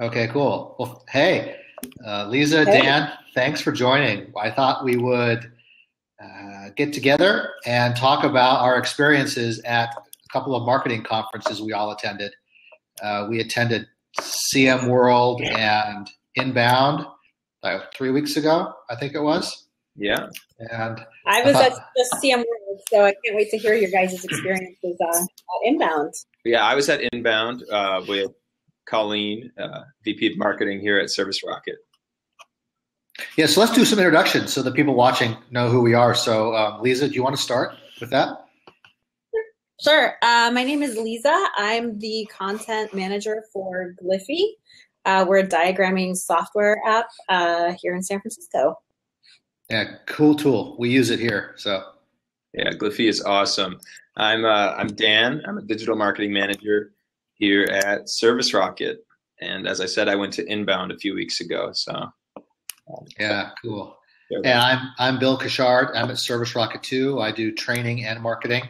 Okay, cool. Well, hey, Lisa, Hey. Dan, thanks for joining. I thought we would get together and talk about our experiences at a couple of marketing conferences we all attended. We attended CM World and Inbound 3 weeks ago, I think it was. Yeah. And I I was at thought, the CM World, so I can't wait to hear your guys' experiences at Inbound. Yeah, I was at Inbound with Colleen, VP of Marketing here at Service Rocket. yeah, so let's do some introductions so the people watching know who we are. So, Lisa, do you want to start with that? Sure. My name is Lisa. I'm the content manager for Glyphy. We're a diagramming software app here in San Francisco. Yeah, cool tool. We use it here. So, Yeah, Glyphy is awesome. I'm Dan. I'm a digital marketing manager here at Service Rocket, and as I said, I went to Inbound a few weeks ago. So yeah, cool. And I'm Bill Kashard. I'm at Service Rocket too. I do training and marketing,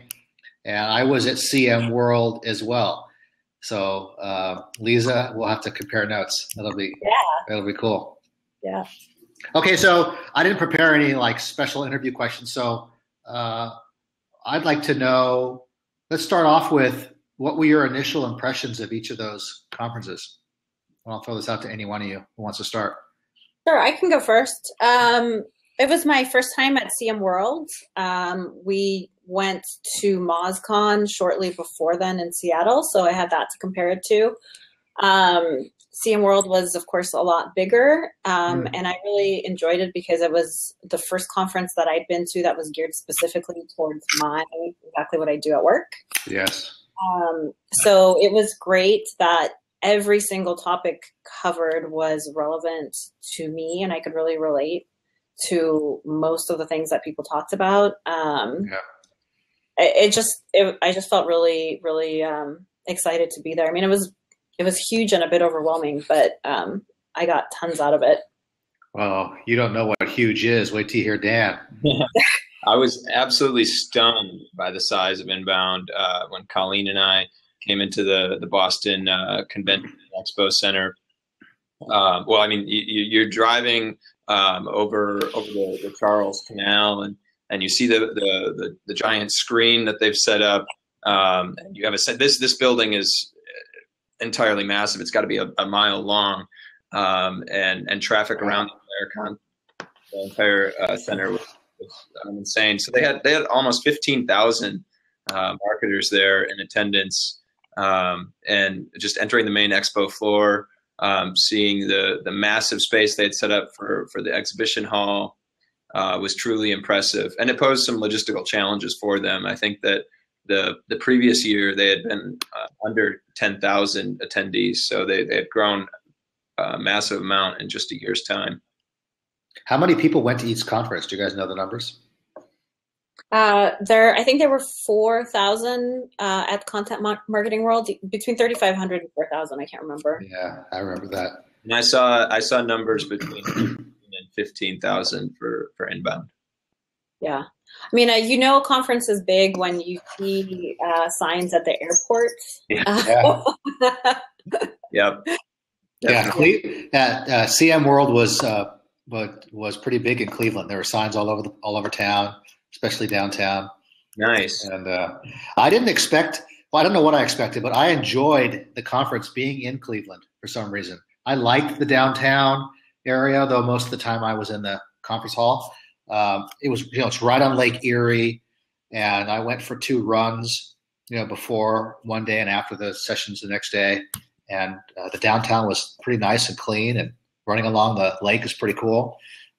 and I was at CM World as well. So Lisa, we'll have to compare notes. That'll be cool. Yeah. Okay, so I didn't prepare any like special interview questions. So I'd like to know. Let's start off with what were your initial impressions of each of those conferences? I'll throw this out to any one of you who wants to start. Sure, I can go first. It was my first time at CM World. We went to MozCon shortly before then in Seattle, so I had that to compare it to. CM World was, of course, a lot bigger, and I really enjoyed it because it was the first conference that I'd been to that was geared specifically towards exactly what I do at work. Yes. So it was great that every single topic covered was relevant to me, and I could really relate to most of the things that people talked about. I just felt really, really excited to be there. I mean, it was huge and a bit overwhelming, but I got tons out of it. Well, you don't know what huge is. Wait till you hear Dan. I was absolutely stunned by the size of Inbound when Colleen and I came into the Boston Convention Expo Center. Well, I mean, you're driving over the Charles Canal, and you see the giant screen that they've set up. And you have this building is entirely massive. It's got to be a mile long, and traffic around the entire center was insane. So they had almost 15,000 marketers there in attendance, and just entering the main expo floor, seeing the massive space they had set up for the exhibition hall was truly impressive, and it posed some logistical challenges for them. I think that the previous year they had been under 10,000 attendees, so they had grown a massive amount in just a year's time. How many people went to each conference? Do you guys know the numbers? I think there were 4,000 at Content Marketing World, between 3,500 and 4,000. I can't remember. Yeah, I remember that. And I saw numbers between 15 and 15,000 for Inbound. Yeah. I mean, a conference is big when you see signs at the airport. Yeah. Yep. Yeah. CM World was pretty big in Cleveland. There were signs all over town, especially downtown. Nice. And I didn't expect. Well, I don't know what I expected, but I enjoyed the conference being in Cleveland for some reason. I liked the downtown area, though most of the time I was in the conference hall. It was, it's right on Lake Erie, and I went for 2 runs, before one day and after the sessions the next day. And the downtown was pretty nice and clean, and running along the lake is pretty cool.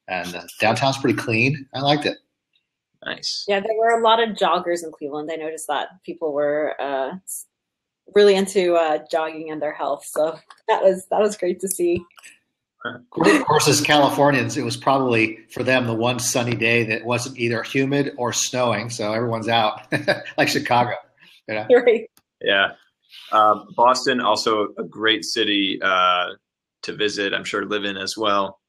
And downtown's pretty clean. I liked it. Nice. Yeah, there were a lot of joggers in Cleveland. I noticed that people were really into jogging and their health. So that was great to see. Of course, as Californians, it was probably for them the one sunny day that wasn't either humid or snowing, so everyone's out, like Chicago. Right. Yeah. Boston, also a great city to visit. I'm sure live in as well.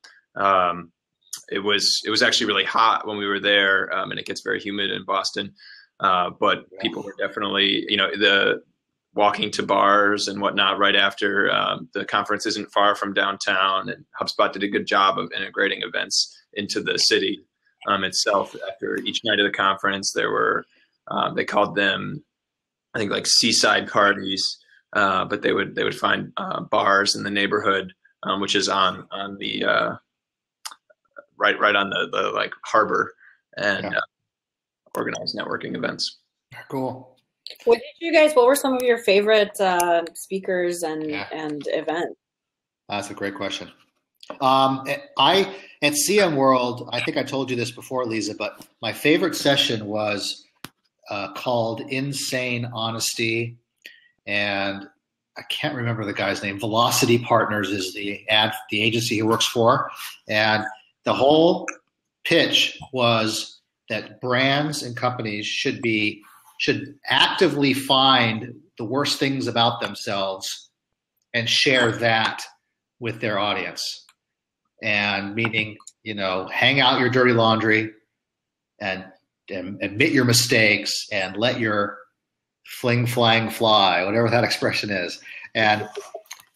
It was actually really hot when we were there, and it gets very humid in Boston. But people were definitely, walking to bars and whatnot right after. The conference isn't far from downtown, and HubSpot did a good job of integrating events into the city itself. After each night of the conference, there were, they called them, I think, like seaside parties, but they would find bars in the neighborhood, which is on the right on the like harbor, and organize networking events. Cool. What were some of your favorite speakers and events? That's a great question. At CM World, I think I told you this before, Lisa, but my favorite session was called Insane Honesty, and I can't remember the guy's name. Velocity Partners is the agency he works for, and the whole pitch was that brands and companies should actively find the worst things about themselves and share that with their audience. And meaning, hang out your dirty laundry and admit your mistakes and let your fling flang fly, whatever that expression is. And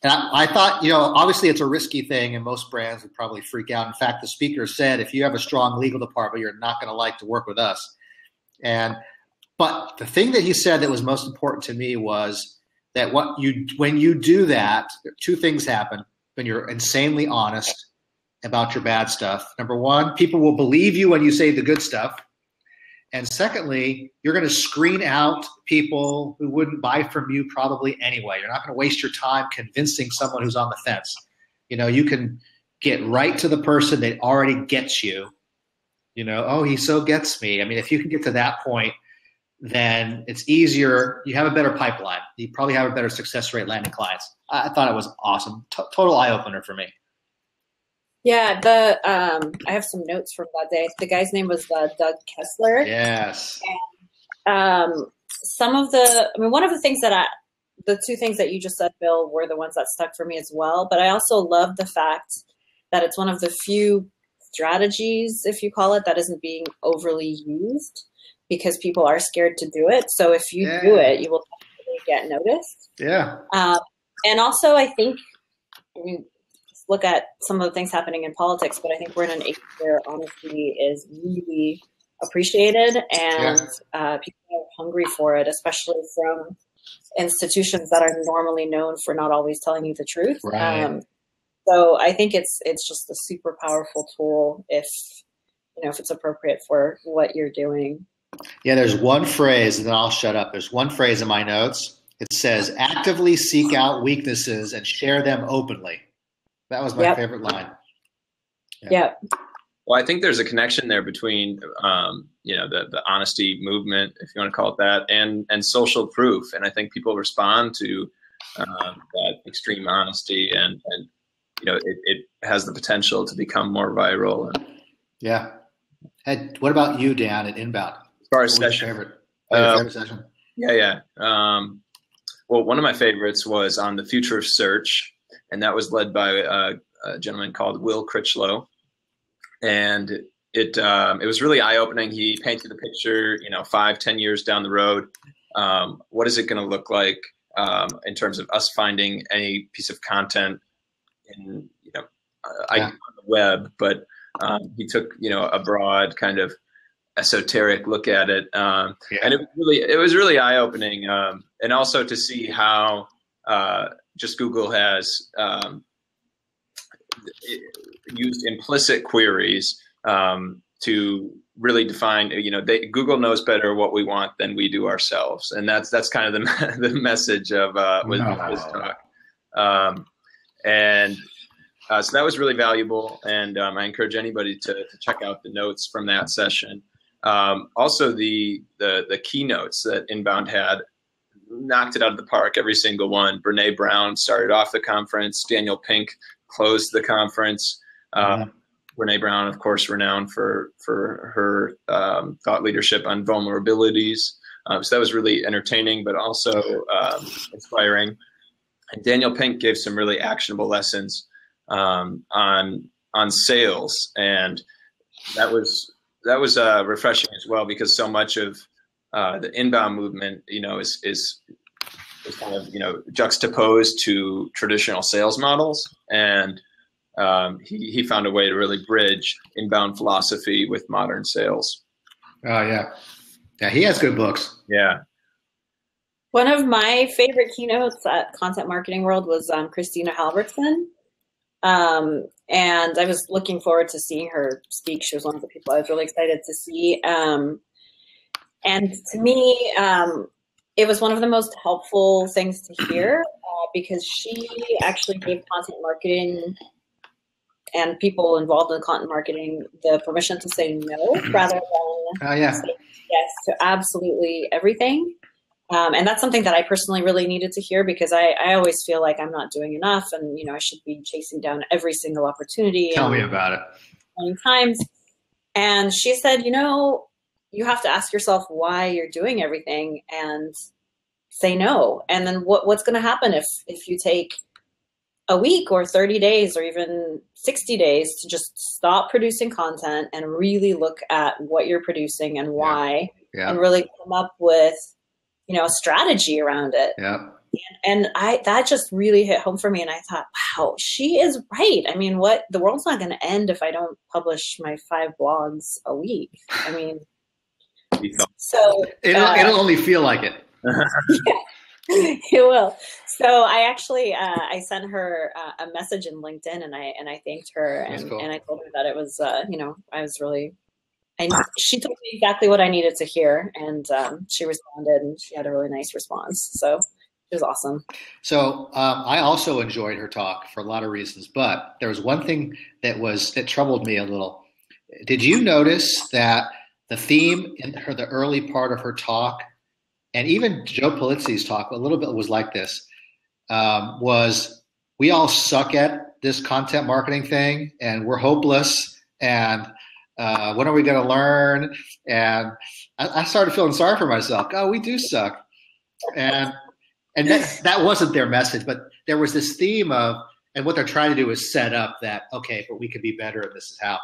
I thought, obviously it's a risky thing and most brands would probably freak out. In fact, the speaker said, if you have a strong legal department, you're not going to like to work with us. But the thing that he said that was most important to me was that when you do that, two things happen when you're insanely honest about your bad stuff. Number one, people will believe you when you say the good stuff. And secondly, you're going to screen out people who wouldn't buy from you probably anyway. You're not going to waste your time convincing someone who's on the fence. You can get right to the person that already gets you. Oh, he so gets me. I mean, if you can get to that point, then it's easier. You have a better pipeline. You probably have a better success rate landing clients. I thought it was awesome. Total eye-opener for me. Yeah, I have some notes from that day. The guy's name was Doug Kessler. Yes. And, one of the things the two things that you just said, Bill, were the ones that stuck for me as well. But I also love the fact that it's one of the few strategies, if you call it, that isn't being overly used because people are scared to do it. So if you do it, you will definitely get noticed. Yeah. And also, I think, look at some of the things happening in politics, but I think we're in an age where honesty is really appreciated and people are hungry for it, especially from institutions that are normally known for not always telling you the truth. Right. So I think it's just a super powerful tool if it's appropriate for what you're doing. Yeah, there's one phrase, and then I'll shut up. There's one phrase in my notes. It says, actively seek out weaknesses and share them openly. That was my favorite line. Yeah. Well, I think there's a connection there between, the honesty movement, if you want to call it that, and social proof. And I think people respond to that extreme honesty, and it has the potential to become more viral. Yeah. Hey, what about you, Dan, at Inbound? As far as session, favorite session? Yeah. Well, one of my favorites was on the future of search. And that was led by a gentleman called Will Critchlow. And it was really eye-opening. He painted the picture, 5-10 years down the road. What is it going to look like in terms of us finding any piece of content on the web? But he took, a broad kind of esoteric look at it. And it was really eye-opening. And also to see how just Google has used implicit queries to really define. Google knows better what we want than we do ourselves, and that's kind of the message of his talk. So that was really valuable, and I encourage anybody to check out the notes from that session. Also, the keynotes that Inbound had. Knocked it out of the park, every single one. Brene Brown started off the conference. Daniel Pink closed the conference. Brene Brown, of course, renowned for her thought leadership on vulnerabilities. So that was really entertaining, but also inspiring. And Daniel Pink gave some really actionable lessons on sales, and that was refreshing as well, because so much of the inbound movement, is was kind of, juxtaposed to traditional sales models. And he found a way to really bridge inbound philosophy with modern sales. Oh, yeah. Yeah, he has good books. Yeah. One of my favorite keynotes at Content Marketing World was Christina Halvorson. And I was looking forward to seeing her speak. She was one of the people I was really excited to see. And to me, it was one of the most helpful things to hear because she actually gave content marketing and people involved in content marketing the permission to say no rather than say yes to absolutely everything. And that's something that I personally really needed to hear because I always feel like I'm not doing enough and, I should be chasing down every single opportunity. Tell me about it. 20 times. And she said, you have to ask yourself why you're doing everything and say no. And then what's going to happen if you take a week or 30 days or even 60 days to just stop producing content and really look at what you're producing and why and really come up with a strategy around it. Yeah. And that just really hit home for me. And I thought, wow, she is right. I mean, the world's not going to end if I don't publish my 5 blogs a week. I mean, so it'll only feel like it. It will. So I actually, I sent her a message in LinkedIn and I thanked her and, cool. and I told her that it was, I was really, she told me exactly what I needed to hear, and she responded, and she had a really nice response. So it was awesome. So I also enjoyed her talk for a lot of reasons, but there was one thing that troubled me a little. Did you notice that the theme in the early part of her talk, and even Joe Polizzi's talk, a little bit was like this: was we all suck at this content marketing thing, and we're hopeless, and when are we going to learn? And I started feeling sorry for myself. Oh, we do suck. And that wasn't their message, but there was this theme of, and what they're trying to do is set up that, okay, but we could be better and this is how,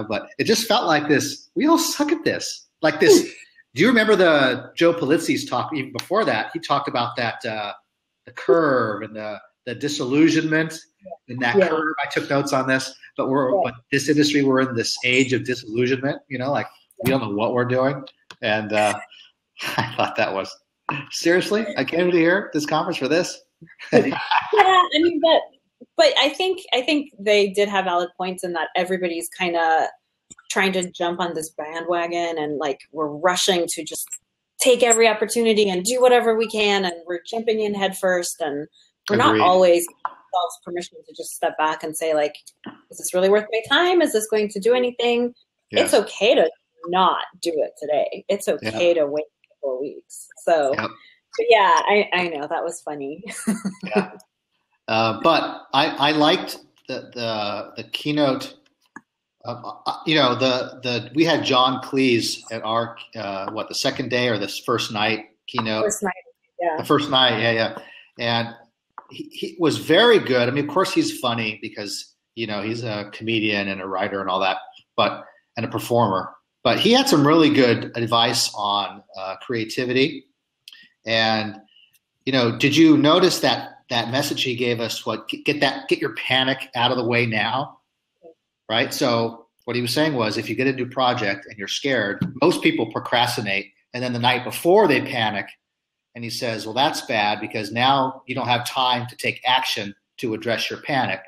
but it just felt like this, we all suck at this. Like this, do you remember the Joe Polizzi's talk even before that? He talked about that, the curve and the disillusionment in that curve. I took notes on this. But but this industry, we're in this age of disillusionment, like we don't know what we're doing. And I thought that was, seriously, I came to here, this conference for this? Yeah, I mean, but I think they did have valid points in that everybody's kind of trying to jump on this bandwagon and like we're rushing to just take every opportunity and do whatever we can. And we're jumping in head first and we're not always permission to just step back and say, like, is this really worth my time? Is this going to do anything? Yeah. It's okay to not do it today. It's okay to wait a couple of weeks. So, but yeah, I know that was funny. But I liked the keynote. We had John Cleese at our the second day or this first night keynote. First night, yeah. The first night, and he was very good. I mean, of course, he's funny because he's a comedian and a writer and all that, and a performer. But he had some really good advice on creativity. And did you notice that message he gave us? Get your panic out of the way now, right? So what he was saying was, if you get a new project and you're scared, most people procrastinate, and then the night before they panic. And he says, well, that's bad because now you don't have time to take action to address your panic.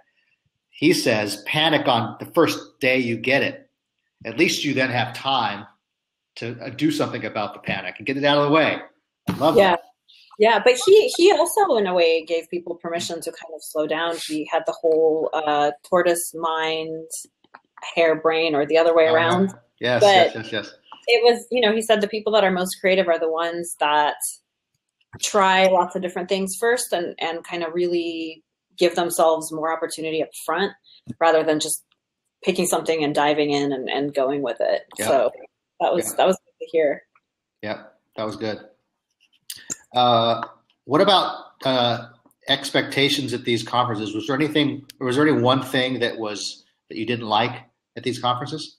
He says, panic on the first day you get it. At least you then have time to do something about the panic and get it out of the way. I love that. Yeah, but he also, in a way, gave people permission to kind of slow down. He had the whole tortoise mind, hare brain, or the other way around. Yes. It was, he said the people that are most creative are the ones that try lots of different things first and kind of really give themselves more opportunity up front rather than just picking something and diving in and going with it. Yep. So that was good to hear. Yeah, that was good. What about expectations at these conferences? Was there any one thing that you didn't like at these conferences?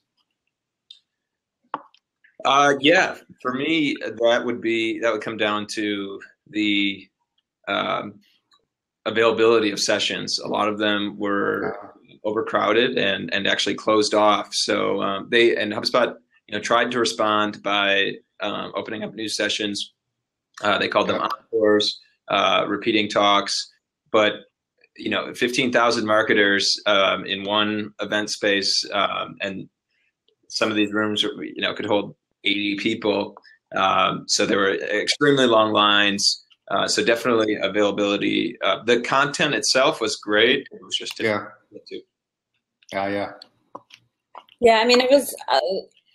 Yeah, for me, that would come down to the availability of sessions. A lot of them were overcrowded and actually closed off. So HubSpot, tried to respond by opening up new sessions. They called them encores, repeating talks, but 15,000 marketers in one event space, and some of these rooms could hold 80 people. So there were extremely long lines. So definitely availability. The content itself was great. It was just Yeah. I mean, it was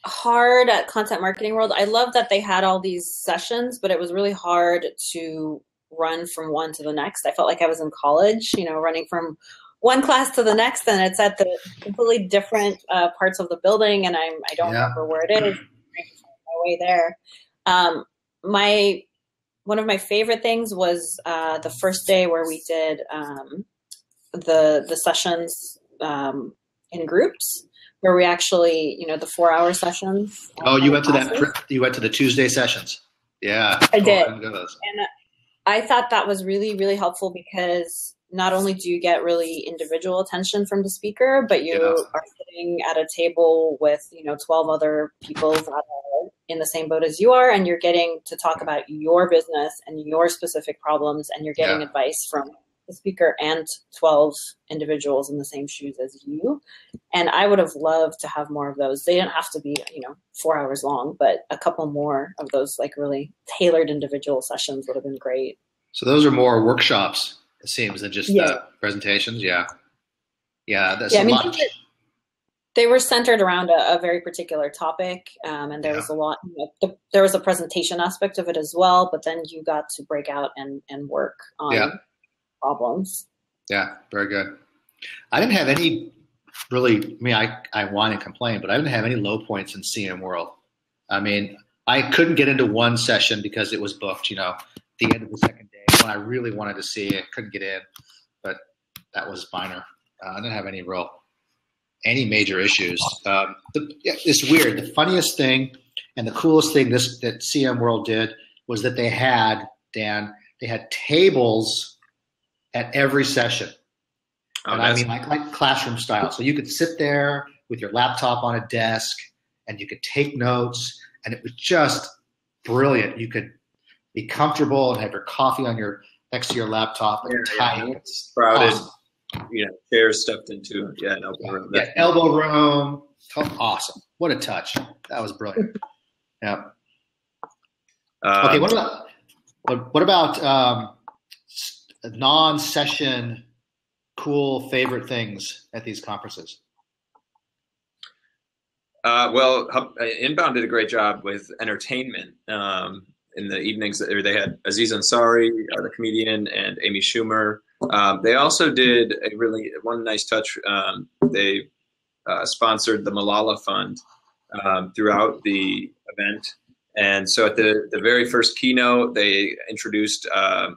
hard at Content Marketing World. I love that they had all these sessions, but it was really hard to run from one to the next. I felt like I was in college, running from one class to the next, and it's at the completely different parts of the building, and I don't remember where it is. I'm trying to find my way there. One of my favorite things was the first day where we did the sessions in groups, where we actually, the 4-hour sessions. Oh, you went to that? You went to the Tuesday sessions? Yeah, I did. And I thought that was really, really helpful because not only do you get really individual attention from the speaker, but you are sitting at a table with, 12 other people that are in the same boat as you are, and you're getting to talk about your business and your specific problems, and you're getting advice from the speaker and 12 individuals in the same shoes as you. And I would have loved to have more of those. They didn't have to be, 4 hours long, but a couple more of those like really tailored individual sessions would have been great. So those are more workshops, it seems, than just presentations. Yeah. That's a lot. They were centered around a very particular topic, and there was a lot. There was a presentation aspect of it as well, but then you got to break out and work on problems. Yeah, very good. I didn't have any really. I mean, I whine and complain, but I didn't have any low points in CM World. I mean, I couldn't get into one session because it was booked. The end of the second day when I really wanted to see it, couldn't get in, but that was minor. I didn't have any major issues. It's weird. The funniest thing and the coolest thing that CM World did was that they had tables at every session. And I mean, like classroom style. So you could sit there with your laptop on a desk and you could take notes, and it was just brilliant. You could be comfortable and have your coffee next to your laptop and type. It's crowded. Awesome. Chairs stuffed into an elbow room. Elbow room. Awesome. What a touch. That was brilliant. Yeah. Okay. What about non-session cool favorite things at these conferences? Inbound did a great job with entertainment. In the evenings, they had Aziz Ansari, the comedian, and Amy Schumer. They also did one nice touch. They sponsored the Malala Fund throughout the event. And so at the very first keynote, they introduced, I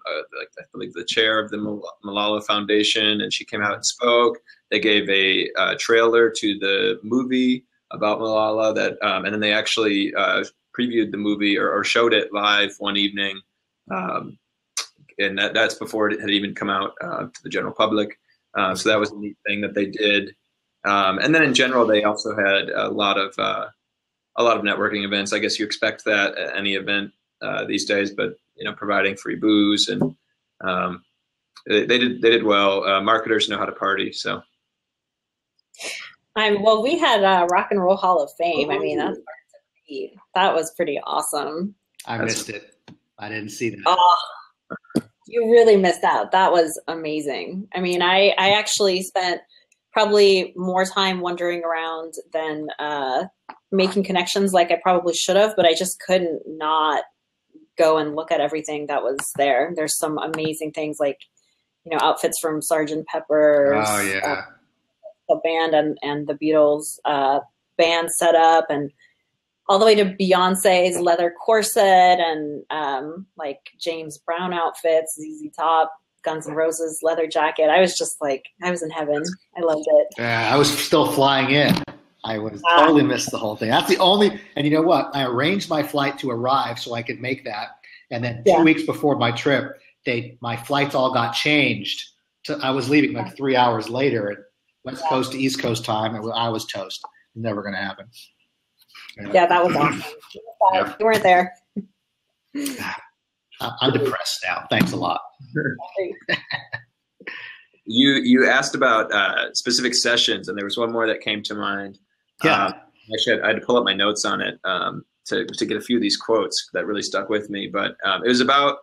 believe, the chair of the Malala Foundation, and she came out and spoke. They gave a trailer to the movie about Malala and then they actually previewed the movie or showed it live one evening. And that's before it had even come out to the general public. So that was a neat thing that they did. And then in general, they also had a lot of networking events. I guess you expect that at any event these days, but providing free booze and they did well. Marketers know how to party, so. We had Rock and Roll Hall of Fame. I mean, that was pretty awesome. I missed it. I didn't see that. Oh, you really missed out. That was amazing. I mean, I actually spent probably more time wandering around than making connections like I probably should have, but I just couldn't not go and look at everything that was there. There's some amazing things like, outfits from Sgt. Pepper's. Oh, yeah. The band and the Beatles band setup, and all the way to Beyonce's leather corset and like James Brown outfits, ZZ Top, Guns N' Roses leather jacket. I was just like, I was in heaven. I loved it. Yeah, I was still flying in. I was totally missed the whole thing. That's the only, and you know what? I arranged my flight to arrive so I could make that. And then 2 weeks before my trip, my flights all got changed. I was leaving like 3 hours later at West Coast to East Coast time, and I was toast. Never going to happen. Yeah, that was awesome. Yeah. You weren't there. I'm depressed now. Thanks a lot. You asked about specific sessions, and there was one more that came to mind. Yeah. Actually, I had to pull up my notes on it to get a few of these quotes that really stuck with me. But it was about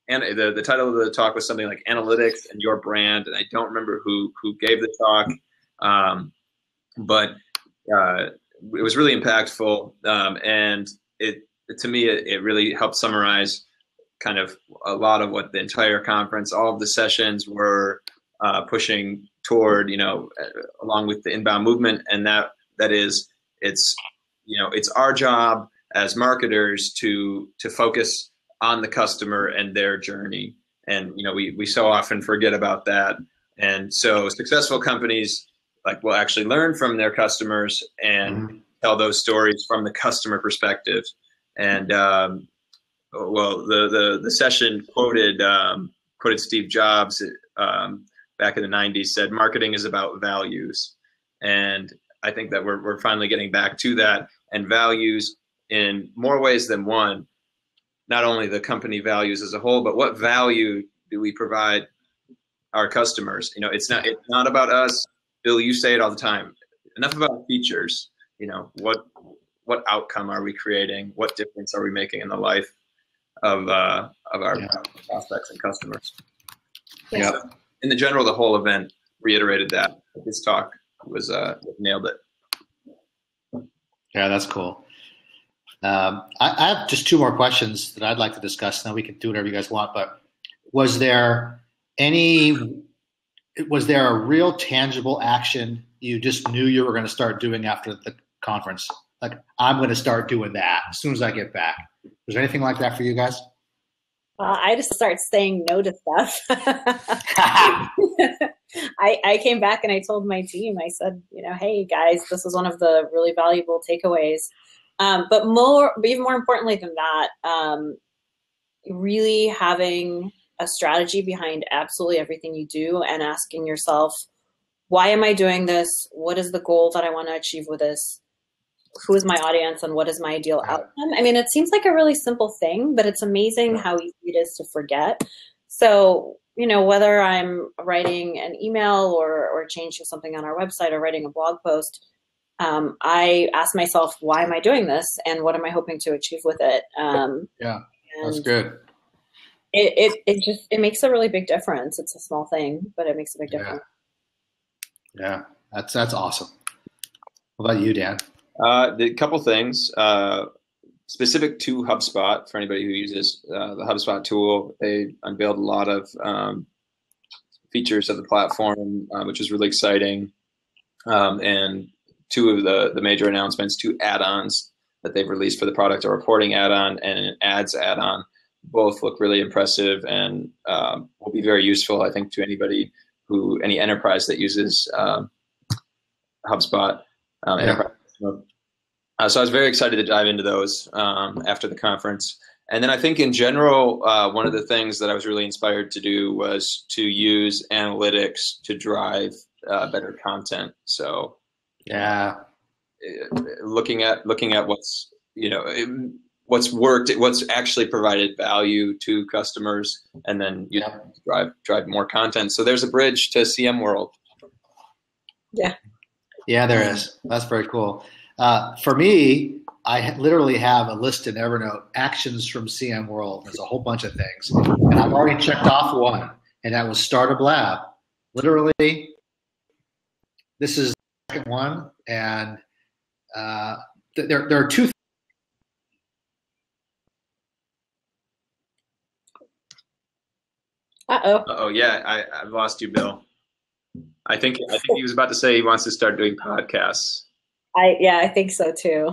and the title of the talk was something like analytics and your brand, and I don't remember who gave the talk, but it was really impactful, and to me it really helped summarize kind of a lot of what the entire conference, all of the sessions were pushing toward, along with the inbound movement, and that is it's our job as marketers to focus on the customer and their journey. And, we so often forget about that. And so successful companies will actually learn from their customers and tell those stories from the customer perspective. And, the session quoted Steve Jobs back in the 90s, said, "Marketing is about values." And I think that we're finally getting back to that, and values in more ways than one. Not only the company values as a whole, but what value do we provide our customers? It's not about us. Bill, you say it all the time. Enough about features. What outcome are we creating? What difference are we making in the life of our prospects and customers? Yeah. So, in the general, the whole event reiterated that. This talk was nailed it. Yeah, that's cool. I have just two more questions that I'd like to discuss. Now we can do whatever you guys want, but was there a real tangible action you just knew you were going to start doing after the conference? Like, I'm going to start doing that as soon as I get back. Was there anything like that for you guys? I just start saying no to stuff. I came back and I told my team, I said, hey guys, this is one of the really valuable takeaways. But even more importantly than that, really having a strategy behind absolutely everything you do and asking yourself, why am I doing this? What is the goal that I want to achieve with this? Who is my audience and what is my ideal outcome? I mean, it seems like a really simple thing, but it's amazing how easy it is to forget. So, whether I'm writing an email or changing something on our website or writing a blog post, I ask myself, why am I doing this? And what am I hoping to achieve with it? That's good. It makes a really big difference. It's a small thing, but it makes a big difference. Yeah, that's awesome. What about you, Dan? A couple things specific to HubSpot. For anybody who uses the HubSpot tool, they unveiled a lot of features of the platform, which is really exciting. And two of the major announcements, two add-ons that they've released for the product, a reporting add-on and an ads add-on. Both look really impressive and will be very useful, I think, to any enterprise that uses HubSpot. Enterprise. So I was very excited to dive into those after the conference. And then I think in general, one of the things that I was really inspired to do was to use analytics to drive better content. So looking at what's what's worked, what's actually provided value to customers, and then drive more content. So there's a bridge to CM World. Yeah, there is. That's very cool. For me, I literally have a list in Evernote, actions from CM World. There's a whole bunch of things. And I've already checked off one, and that was start a blab. Literally, this is the second one. And there are two. Uh-oh. Yeah, I've lost you, Bill. I think he was about to say he wants to start doing podcasts. I think so too.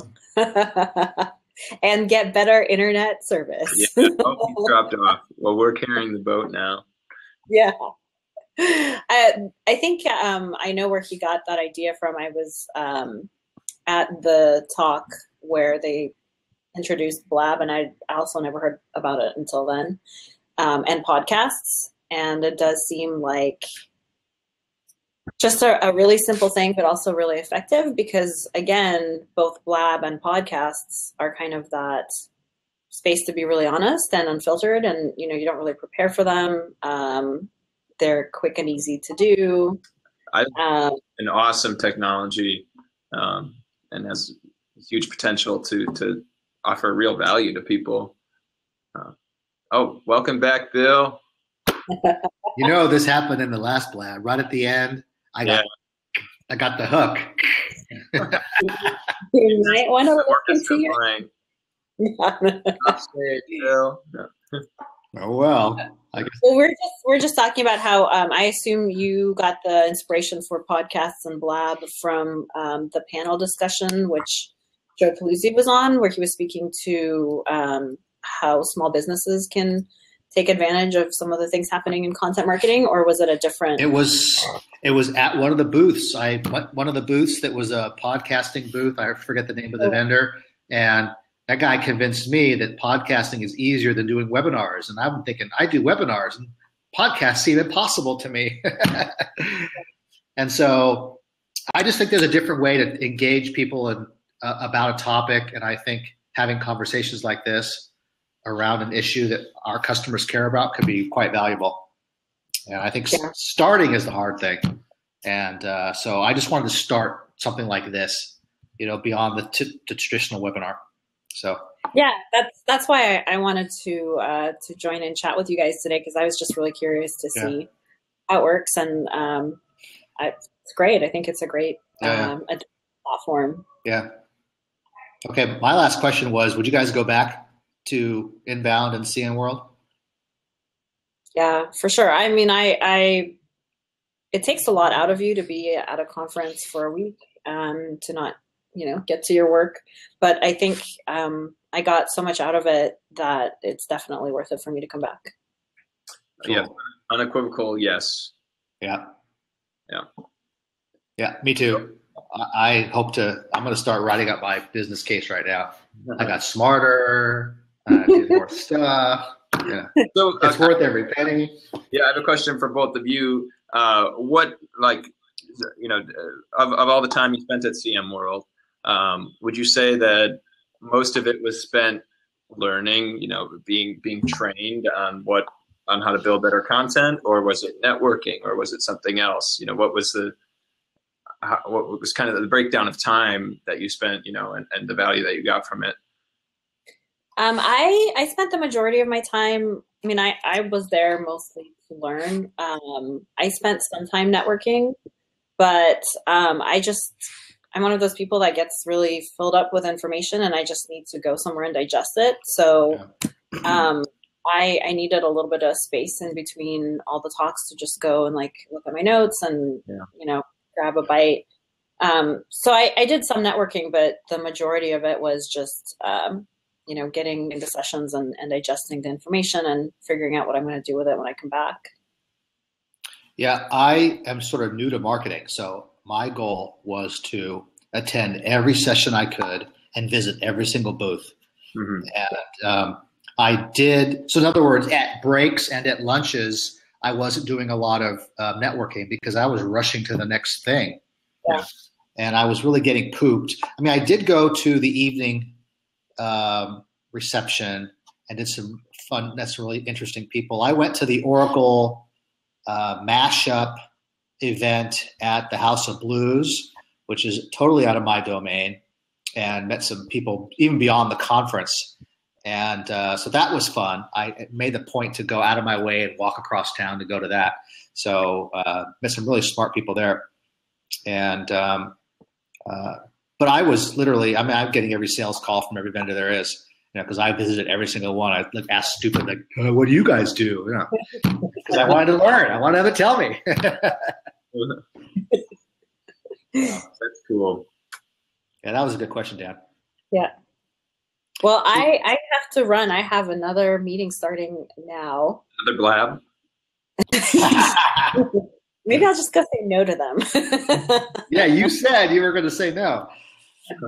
And get better internet service. Yeah. Oh, he dropped off. Well, we're carrying the boat now. Yeah. I think I know where he got that idea from. I was at the talk where they introduced Blab, and I also never heard about it until then. and podcasts. And it does seem like just a really simple thing, but also really effective because, again, both Blab and podcasts are kind of that space to be really honest and unfiltered, and you don't really prepare for them. They're quick and easy to do. An awesome technology, and has huge potential to offer real value to people. Welcome back, Bill. This happened in the last Blab. Right at the end, I got the hook. You might want to listen to your... Oh well. I guess. Well, we're just talking about how I assume you got the inspiration for podcasts and Blab from the panel discussion which Joe Paluzzi was on, where he was speaking to how small businesses can take advantage of some of the things happening in content marketing, or was it a different? It was at one of the booths. One of the booths that was a podcasting booth. I forget the name of the vendor, and that guy convinced me that podcasting is easier than doing webinars. And I'm thinking, I do webinars, and podcasts seem impossible to me. And so I just think there's a different way to engage people about a topic. And I think having conversations like this around an issue that our customers care about could be quite valuable. And I think starting is the hard thing. And so I just wanted to start something like this, beyond the traditional webinar. So yeah, that's why I wanted to join and chat with you guys today, because I was just really curious to see how it works, and it's great. I think it's a great platform. Yeah. Okay, my last question was: would you guys go back to Inbound and CM World? Yeah, for sure. I mean, it takes a lot out of you to be at a conference for a week, to not get to your work. But I think I got so much out of it that it's definitely worth it for me to come back. Yeah, unequivocal yes. Yeah, me too. I'm going to start writing up my business case right now. I got smarter, I did more stuff. Yeah, so it's worth every penny. Yeah, I have a question for both of you. What, of all the time you spent at CM World, would you say that most of it was spent learning, being trained on how to build better content, or was it networking, or was it something else? What was what was kind of the breakdown of time that you spent, and the value that you got from it? I spent the majority of my time. I mean, I was there mostly to learn. I spent some time networking, but I'm one of those people that gets really filled up with information, and I just need to go somewhere and digest it. So I needed a little bit of space in between all the talks to just go and look at my notes and, grab a bite. So I did some networking, but the majority of it was just, getting into sessions and digesting the information and figuring out what I'm going to do with it when I come back. Yeah, I am sort of new to marketing. So my goal was to attend every session I could and visit every single booth. Mm-hmm. And I did. So in other words, at breaks and at lunches, I wasn't doing a lot of networking because I was rushing to the next thing. Yeah. And I was really getting pooped. I mean, I did go to the evening reception and did some fun. That's really interesting people. I went to the Oracle mashup event at the House of Blues, which is totally out of my domain, and met some people even beyond the conference. And so that was fun. I made the point to go out of my way and walk across town to go to that. So met some really smart people there. And but I was literally, I'm getting every sales call from every vendor there is, because I visited every single one. I asked stupid, what do you guys do? Because I wanted to learn. I wanted them to tell me. That's cool. Yeah, that was a good question, Dan. Yeah. Well, I have to run. I have another meeting starting now. Another Blab? Maybe I'll just go say no to them. Yeah, you said you were going to say no.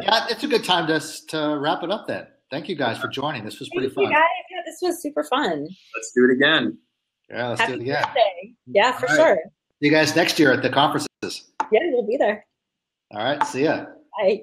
Yeah, it's a good time to wrap it up then. Thank you guys for joining. This was Thank pretty you fun. guys. Yeah, this was super fun. Let's do it again. Yeah, let's Happy do it again. birthday. Yeah, for All right. sure. See you guys next year at the conferences. Yeah, we'll be there. All right. See ya. Bye.